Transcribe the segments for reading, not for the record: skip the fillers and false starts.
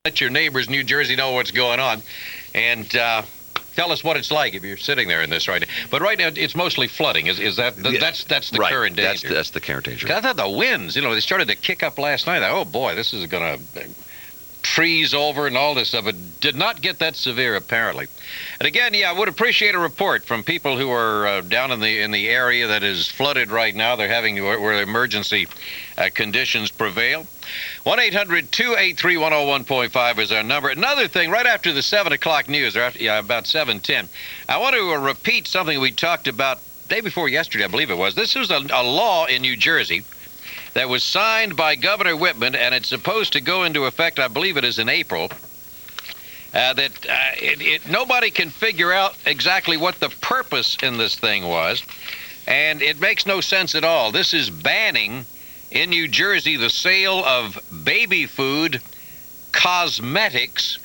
Let your neighbors in New Jersey know what's going on, and tell us what it's like if you're sitting there in this right now. But right now, it's mostly flooding. Is that that's the right. current danger? That's the current danger. I thought the winds, they started to kick up last night. Oh boy, this is going to trees over and all this stuff. It did not get that severe, apparently. And again, I would appreciate a report from people who are down in the area that is flooded right now. They're having where emergency conditions prevail. 1-800-283-101.5 is our number. Another thing, right after the 7 o'clock news, or about 7:10, I want to repeat something we talked about day before yesterday, I believe it was. This was a law in New Jersey that was signed by Governor Whitman, and it's supposed to go into effect, I believe it is in April, nobody can figure out exactly what the purpose in this thing was, and it makes no sense at all. This is banning in New Jersey the sale of baby food, cosmetics,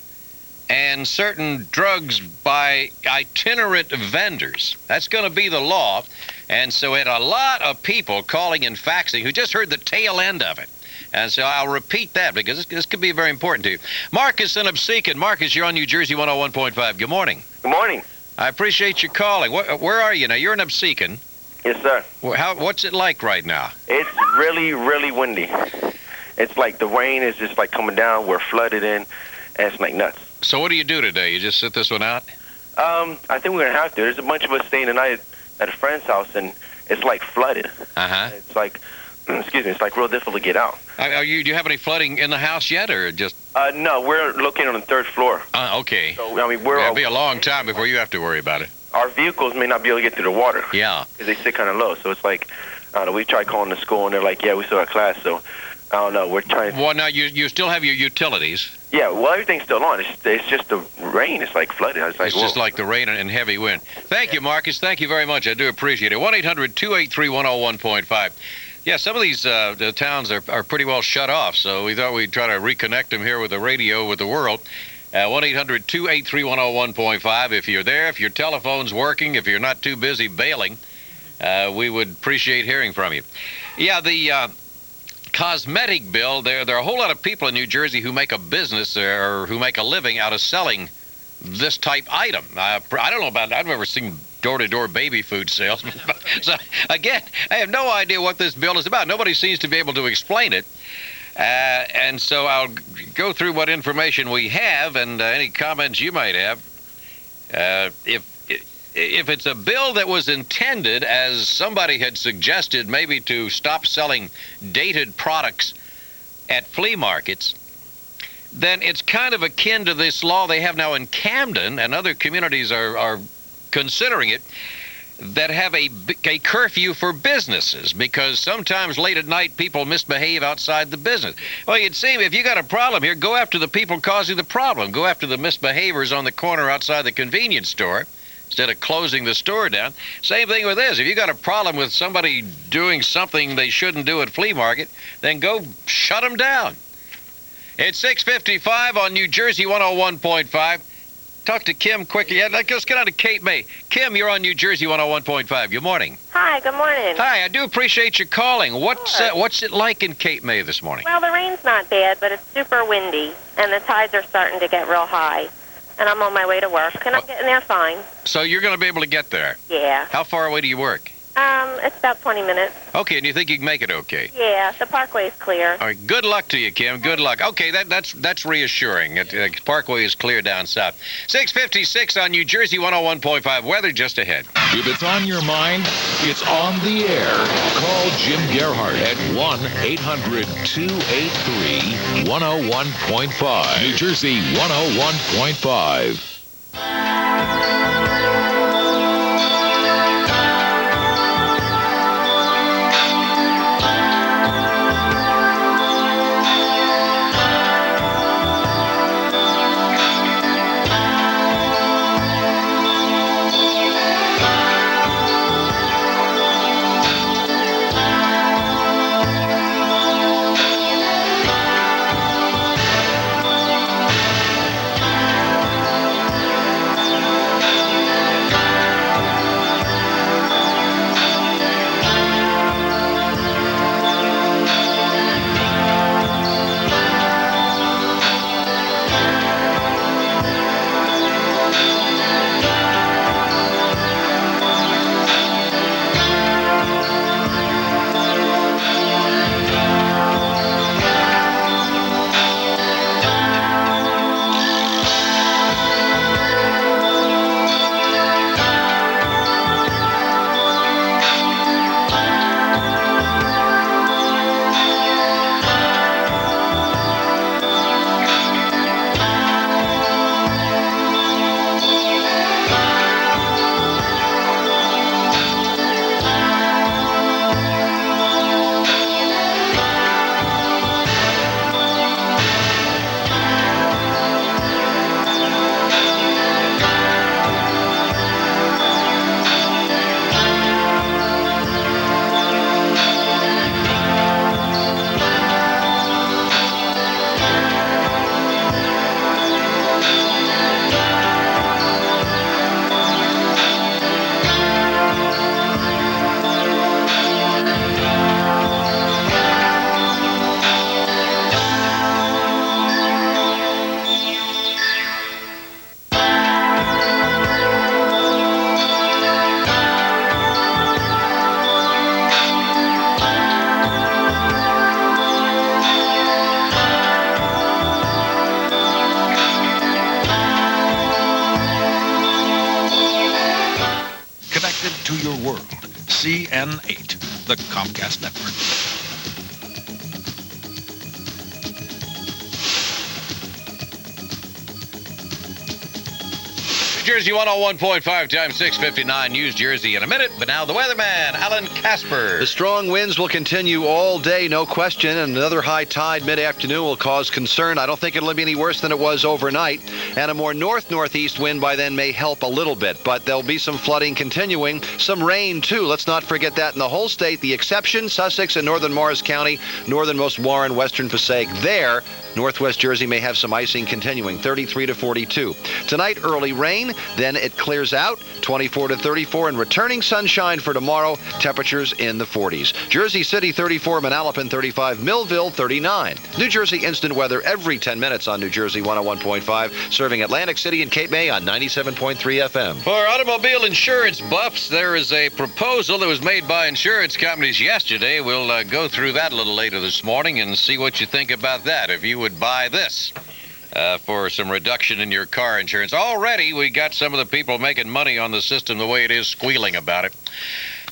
and certain drugs by itinerant vendors. That's going to be the law. And so it had a lot of people calling and faxing who just heard the tail end of it. And so I'll repeat that because this could be very important to you. Marcus in Absecon. Marcus, you're on New Jersey 101.5. Good morning. Good morning. I appreciate you calling. Where are you now? You're in Absecon. Yes, sir. What's it like right now? It's really, really windy. It's like the rain is just like coming down. We're flooded in, and it's like nuts. So what do you do today? You just sit this one out? I think we're going to have to. There's a bunch of us staying tonight at a friend's house, and it's like flooded. Uh-huh. It's like, excuse me, it's like real difficult to get out. Do you have any flooding in the house yet, or just? No, we're located on the third floor. Okay. So, I mean, It'll be a long time before you have to worry about it. Our vehicles may not be able to get through the water. Yeah. Because they sit kind of low. So it's like, I don't know, we tried calling the school, and they're like, yeah, we still got class. So, I don't know, we're trying. Well, now, you still have your utilities. Yeah, well, everything's still on. It's just the rain. It's like flooded. It's just like the rain and heavy wind. Thank you, Marcus. Thank you very much. I do appreciate it. 1-800-283-101.5. Yeah, some of these the towns are pretty well shut off, so we thought we'd try to reconnect them here with the radio, with the world. 1-800-283-101.5. If you're there, if your telephone's working, if you're not too busy bailing, we would appreciate hearing from you. Yeah, the cosmetic bill, there are a whole lot of people in New Jersey who make a business or who make a living out of selling this type item. I don't know about it. I've never seen door-to-door baby food sales. So, again, I have no idea what this bill is about. Nobody seems to be able to explain it. And so I'll go through what information we have and any comments you might have. If it's a bill that was intended, as somebody had suggested, maybe to stop selling dated products at flea markets, then it's kind of akin to this law they have now in Camden, and other communities are considering it, that have a curfew for businesses, because sometimes late at night people misbehave outside the business. Well, you'd seem if you got a problem here, go after the people causing the problem. Go after the misbehaviors on the corner outside the convenience store instead of closing the store down. Same thing with this. If you got a problem with somebody doing something they shouldn't do at flea market, then go shut them down. It's 6:55 on New Jersey 101.5. Talk to Kim quickly. Let's get on to Cape May. Kim, you're on New Jersey 101.5. Good morning. Hi, good morning. Hi, I do appreciate you calling. What's it like in Cape May this morning? Well, the rain's not bad, but it's super windy, and the tides are starting to get real high. And I'm on my way to work, and I'm getting there fine. So you're going to be able to get there? Yeah. How far away do you work? It's about 20 minutes. Okay, and you think you can make it okay? Yeah, the parkway is clear. All right, good luck to you, Kim. Good luck. Okay, that's reassuring. Parkway is clear down south. 6:56 on New Jersey 101.5. Weather just ahead. If it's on your mind, it's on the air. Call Jim Gerhardt at 1-800-283-101.5. New Jersey 101.5. SCN8, the Comcast Network. New Jersey 101.5 times 6:59 News Jersey in a minute. But now the weatherman, Alan Casper. The strong winds will continue all day, no question, and another high tide mid-afternoon will cause concern. I don't think it'll be any worse than it was overnight, and a more north-northeast wind by then may help a little bit, but there'll be some flooding continuing, some rain too. Let's not forget that in the whole state. The exception, Sussex and northern Morris County, northernmost Warren, western Passaic. There, northwest Jersey may have some icing continuing, 33 to 42. Tonight, early rain, then it clears out, 24 to 34, and returning sunshine for tomorrow, temperatures in the 40s. Jersey City 34, Manalapan 35, Millville 39. New Jersey instant weather every 10 minutes on New Jersey 101.5, serving Atlantic City and Cape May on 97.3 FM. For automobile insurance buffs, there is a proposal that was made by insurance companies yesterday. We'll go through that a little later this morning and see what you think about that. If you would buy this for some reduction in your car insurance. Already, we got some of the people making money on the system the way it is, squealing about it.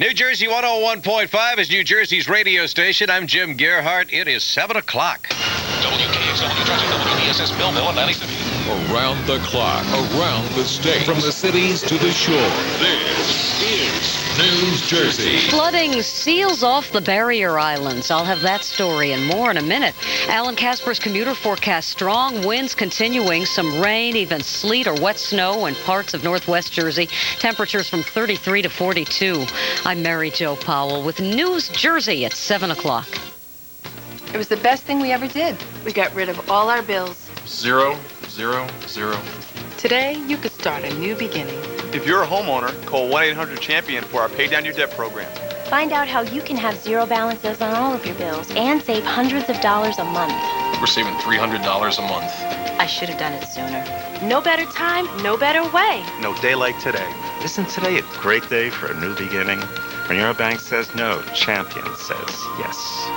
New Jersey 101.5 is New Jersey's radio station. I'm Jim Gerhardt. It is 7 o'clock. WKXL, WDSS, Millville, 97. Around the clock, around the state, from the cities to the shore. This is News Jersey. Flooding seals off the barrier islands. I'll have that story and more in a minute. Alan Casper's commuter forecast: strong winds continuing, some rain, even sleet or wet snow in parts of northwest Jersey. Temperatures from 33 to 42. I'm Mary Jo Powell with News Jersey at 7 o'clock. It was the best thing we ever did. We got rid of all our bills. 0, 0, 0. Today, you could start a new beginning. If you're a homeowner, call 1-800-CHAMPION for our Pay Down Your Debt program. Find out how you can have zero balances on all of your bills and save hundreds of dollars a month. We're saving $300 a month. I should have done it sooner. No better time, no better way. No day like today. Isn't today a great day for a new beginning? When your bank says no, Champion says yes.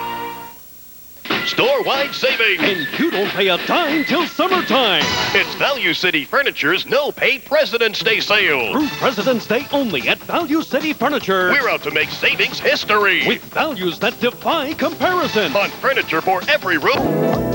Store-wide savings. And you don't pay a dime till summertime. It's Value City Furniture's no-pay President's Day sale. Through President's Day only at Value City Furniture. We're out to make savings history. With values that defy comparison. On furniture for every room.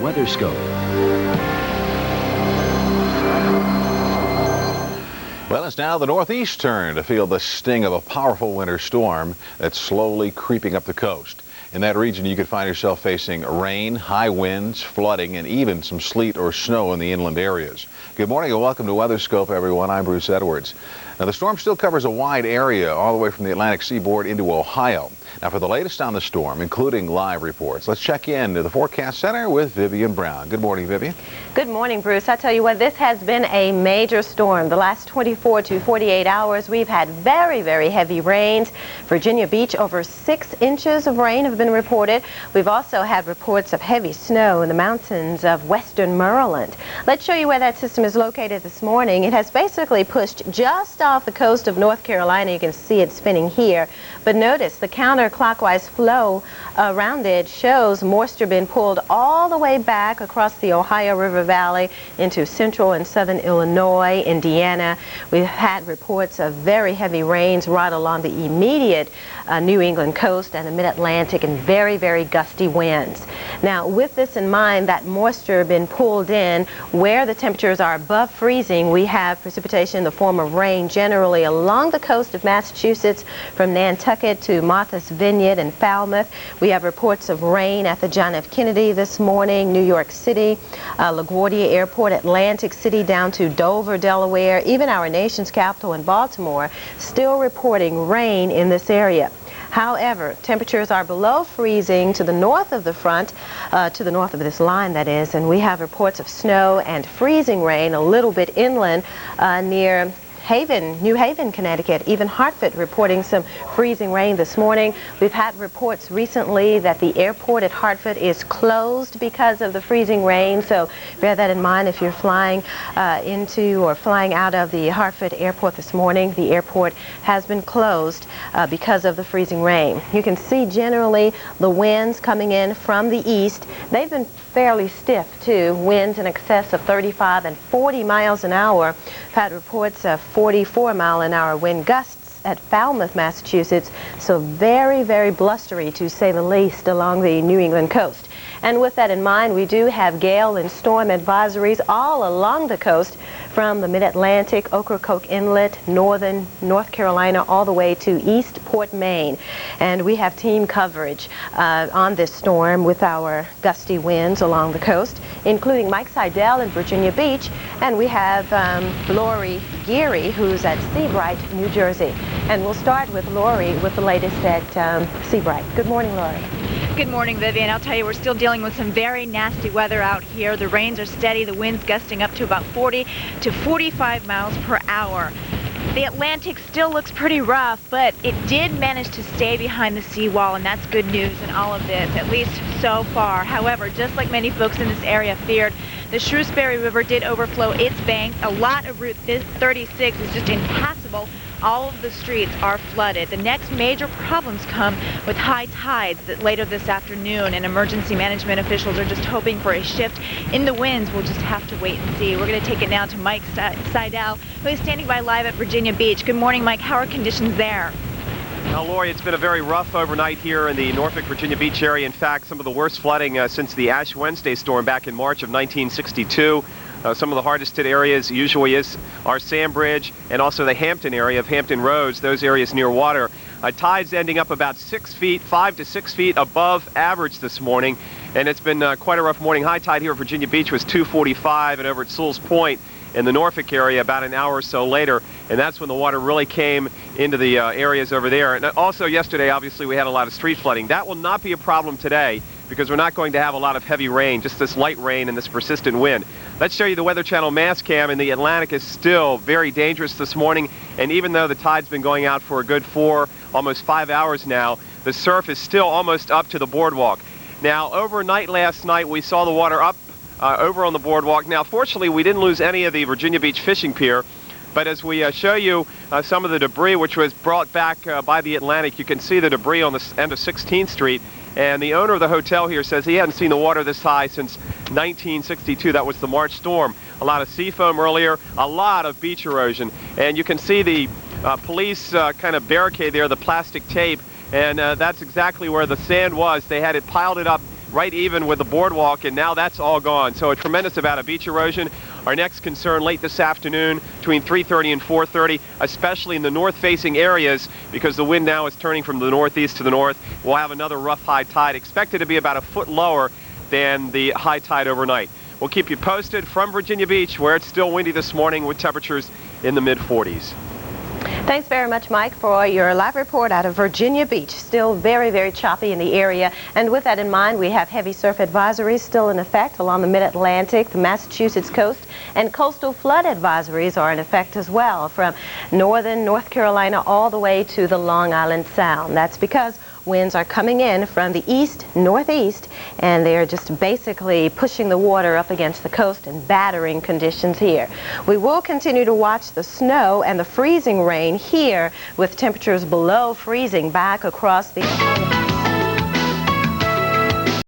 WeatherScope. Well, it's now the Northeast turn to feel the sting of a powerful winter storm that's slowly creeping up the coast. In that region, you could find yourself facing rain, high winds, flooding, and even some sleet or snow in the inland areas. Good morning and welcome to WeatherScope, everyone. I'm Bruce Edwards. Now, the storm still covers a wide area all the way from the Atlantic seaboard into Ohio. Now, for the latest on the storm, including live reports, let's check in to the Forecast Center with Vivian Brown. Good morning, Vivian. Good morning, Bruce. I tell you what, this has been a major storm. The last 24 to 48 hours, we've had very, very heavy rains. Virginia Beach, over 6 inches of rain have been reported. We've also had reports of heavy snow in the mountains of western Maryland. Let's show you where that system is located this morning. It has basically pushed just off the coast of North Carolina. You can see it spinning here. But notice the counterclockwise flow around it shows moisture being pulled all the way back across the Ohio River Valley into central and southern Illinois, Indiana. We've had reports of very heavy rains right along the immediate New England coast and the mid-Atlantic, and very, very gusty winds. Now, with this in mind, that moisture been pulled in where the temperatures are above freezing, we have precipitation in the form of rain generally along the coast of Massachusetts from Nantucket to Martha's Vineyard and Falmouth. We have reports of rain at the John F. Kennedy this morning, New York City, LaGuardia Airport, Atlantic City down to Dover, Delaware, even our nation's capital in Baltimore, still reporting rain in this area. However, temperatures are below freezing to the north of the front, to the north of this line, that is, and we have reports of snow and freezing rain a little bit inland near New Haven, Connecticut, even Hartford reporting some freezing rain this morning. We've had reports recently that the airport at Hartford is closed because of the freezing rain, so bear that in mind if you're flying into or flying out of the Hartford airport this morning. The airport has been closed because of the freezing rain. You can see generally the winds coming in from the east. They've been fairly stiff too, winds in excess of 35 and 40 miles an hour. We've had reports of 44-mile-an-hour wind gusts at Falmouth, Massachusetts, so very, very blustery to say the least along the New England coast. And with that in mind, we do have gale and storm advisories all along the coast from the mid-Atlantic, Ocracoke Inlet, northern North Carolina, all the way to East Port, Maine. And we have team coverage on this storm with our gusty winds along the coast, including Mike Seidel in Virginia Beach, and we have Lori Geary, who's at Seabright, New Jersey. And we'll start with Lori with the latest at Seabright. Good morning, Lori. Good morning, Vivian. I'll tell you, we're still dealing with some very nasty weather out here. The rains are steady, the winds gusting up to about 40 to 45 miles per hour. The Atlantic still looks pretty rough, but it did manage to stay behind the seawall, and that's good news in all of this, at least so far. However, just like many folks in this area feared, the Shrewsbury River did overflow its banks. A lot of Route 36 is just impassable. All of the streets are flooded. The next major problems come with high tides later this afternoon, and emergency management officials are just hoping for a shift in the winds. We'll just have to wait and see. We're going to take it now to Mike Seidel, who is standing by live at Virginia Beach. Good morning, Mike. How are conditions there? Now, Lori, it's been a very rough overnight here in the Norfolk, Virginia Beach area. In fact, some of the worst flooding since the Ash Wednesday storm back in March of 1962. Some of the hardest hit areas usually are Sandbridge and also the Hampton area of Hampton Roads, those areas near water. Tides ending up about 6 feet, 5 to 6 feet above average this morning. And it's been quite a rough morning. High tide here at Virginia Beach was 2:45, and over at Sewell's Point in the Norfolk area about an hour or so later. And that's when the water really came into the areas over there. And also yesterday, obviously, we had a lot of street flooding. That will not be a problem today because we're not going to have a lot of heavy rain, just this light rain and this persistent wind. Let's show you the Weather Channel mass cam, and the Atlantic is still very dangerous this morning. And even though the tide's been going out for a good 4, almost 5 hours now, the surf is still almost up to the boardwalk. Now, overnight last night, we saw the water up over on the boardwalk. Now, fortunately, we didn't lose any of the Virginia Beach fishing pier. But as we show you some of the debris which was brought back by the Atlantic, you can see the debris on the end of 16th Street. And the owner of the hotel here says he hadn't seen the water this high since 1962. That was the March storm. A lot of sea foam earlier, a lot of beach erosion. And you can see the police kind of barricade there, the plastic tape. And that's exactly where the sand was. They had it piled it up right even with the boardwalk, and now that's all gone. So a tremendous amount of beach erosion. Our next concern late this afternoon between 3:30 and 4:30, especially in the north-facing areas, because the wind now is turning from the northeast to the north. We'll have another rough high tide, expected to be about a foot lower than the high tide overnight. We'll keep you posted from Virginia Beach, where it's still windy this morning with temperatures in the mid-40s. Thanks very much, Mike, for your live report out of Virginia Beach. Still very, very choppy in the area. And with that in mind, we have heavy surf advisories still in effect along the mid-Atlantic, the Massachusetts coast, and coastal flood advisories are in effect as well from northern North Carolina all the way to the Long Island Sound. That's because winds are coming in from the east-northeast, and they're just basically pushing the water up against the coast and battering conditions here. We will continue to watch the snow and the freezing rain here with temperatures below freezing back across the